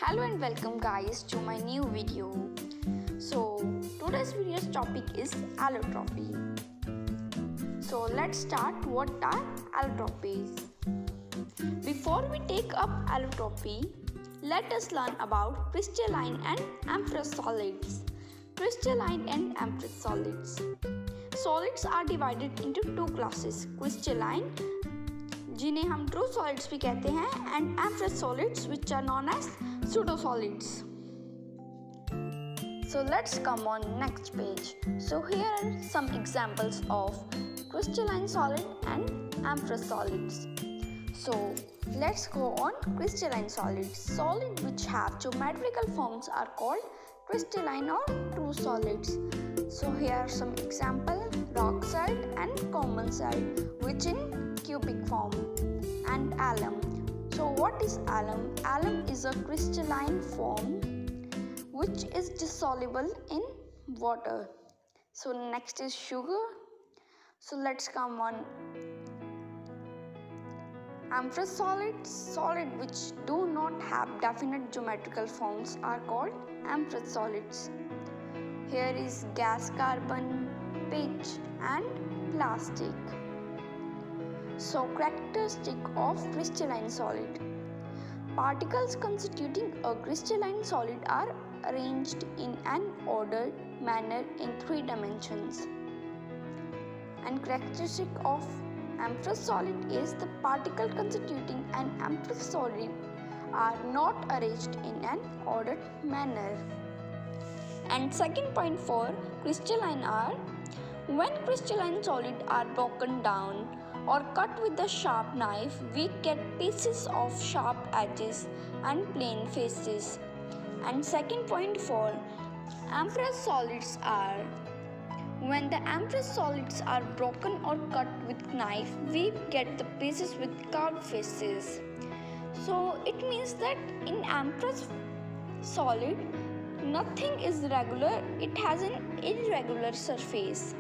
Hello and welcome guys to my new video. So today's video's topic is allotropy. So let's start what are allotropies. Before we take up allotropy, let us learn about crystalline and amorphous solids. Crystalline and amorphous solids. Solids are divided into two classes, crystalline जिन्हें हम true solids भी कहते हैं and amorphous solids which are known as pseudo solids. So let's come on next page. So here are some examples of crystalline solid and amorphous solids. So let's go on crystalline solids. Solids which have geometrical forms are called crystalline or true solids. So here are some examples: rock salt and common salt, which in cubic form, and alum. So what is alum? Alum is a crystalline form which is dissoluble in water. So next is sugar. So let's come on amorphous solids. Solids which do not have definite geometrical forms are called amorphous solids. Here is gas, carbon, pitch and plastic. So characteristic of crystalline solid. Particles constituting a crystalline solid are arranged in an ordered manner in 3 dimensions. And characteristic of amorphous solid is the particle constituting an amorphous solid are not arranged in an ordered manner. And second point for crystalline are, when crystalline solid are broken down or cut with a sharp knife, we get pieces of sharp edges and plain faces. And second point for amorphous solids are, when the amorphous solids are broken or cut with knife, we get the pieces with curved faces. So it means that in amorphous solid, nothing is regular, it has an irregular surface.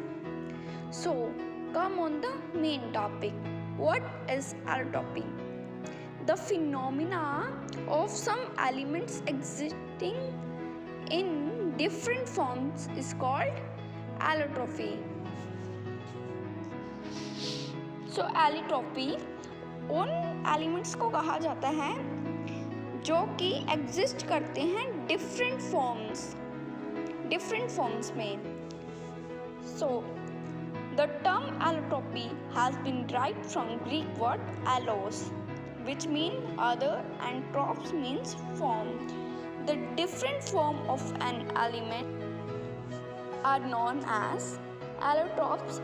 So come on the main topic. What is allotropy? The phenomena of some elements existing in different forms is called allotropy. So allotropy उन elements को कहा जाता है जो कि exist करते हैं different forms में. So the term allotropy has been derived from Greek word allos, which means other, and tropes means form. The different form of an element are known as allotropes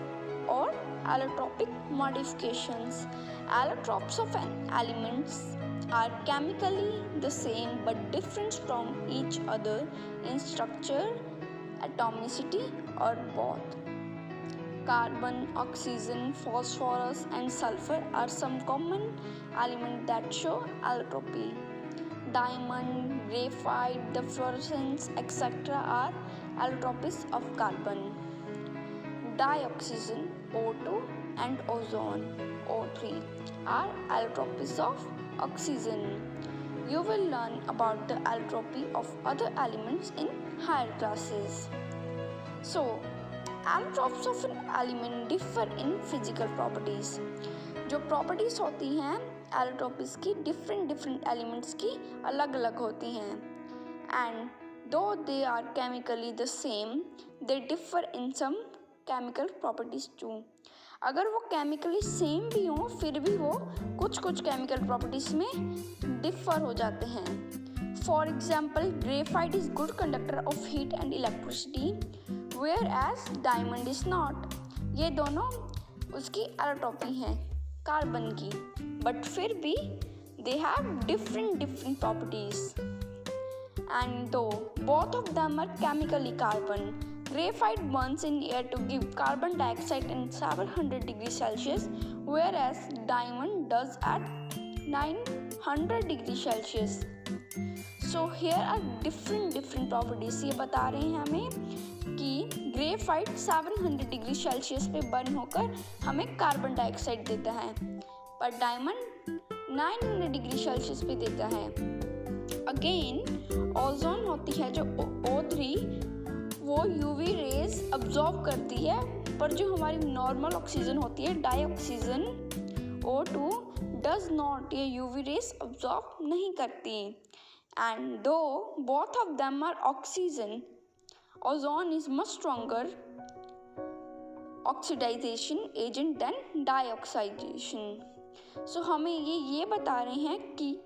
or allotropic modifications. Allotropes of an elements are chemically the same but different from each other in structure, atomicity, or both. Carbon, oxygen, phosphorus and sulfur are some common elements that show allotropy. Diamond, graphite, the fluorescence, etc. are allotropies of carbon. Dioxygen, O2 and ozone, O3 are allotropies of oxygen. You will learn about the allotropy of other elements in higher classes. So allotropes of an element differ in physical properties. जो properties होती हैं allotropies की different elements की अलग अलग होती हैं. And though they are chemically the same, they differ in some chemical properties too. अगर वो केमिकली सेम भी हों फिर भी वो कुछ केमिकल प्रॉपर्टीज में डिफर हो जाते हैं. For example, graphite is good conductor of heat and electricity, whereas diamond is not. ये दोनों उसकी allotropy हैं कार्बन की, बट फिर भी they have different properties. And though both of them are chemically carbon, graphite burns in air to give carbon dioxide in 700 degrees Celsius, whereas diamond does at 900 degrees Celsius. So here are different properties. ये बता रहे हैं हमें कि graphite 700 degree Celsius पे burn होकर हमें carbon dioxide देता है, पर डायमंड 900 डिग्री सेल्सियस पे देता है. अगेन ओजोन होती है जो O3 वो यूवी रेज अब्जॉर्ब करती है, पर जो हमारी नॉर्मल ऑक्सीजन होती है डाइऑक्सीजन O2 डज नॉट, ये यूवी रेज अब्जॉर्ब नहीं करती। And though both of them are oxygen, ozone is much stronger oxidization agent than dioxidation. So हमें ये बता रहे हैं कि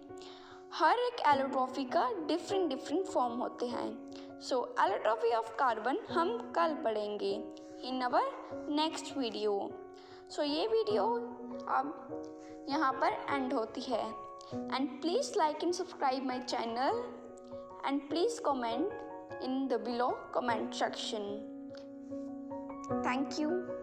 हर एक एलोट्रॉफी का डिफरेंट फॉर्म होते हैं। सो एलोट्रॉफी ऑफ कार्बन हम कल पढ़ेंगे इन अवर नेक्स्ट वीडियो। सो ये वीडियो अब यहाँ पर एंड होती है। And please like and subscribe my channel and please comment in the below comment section. Thank you.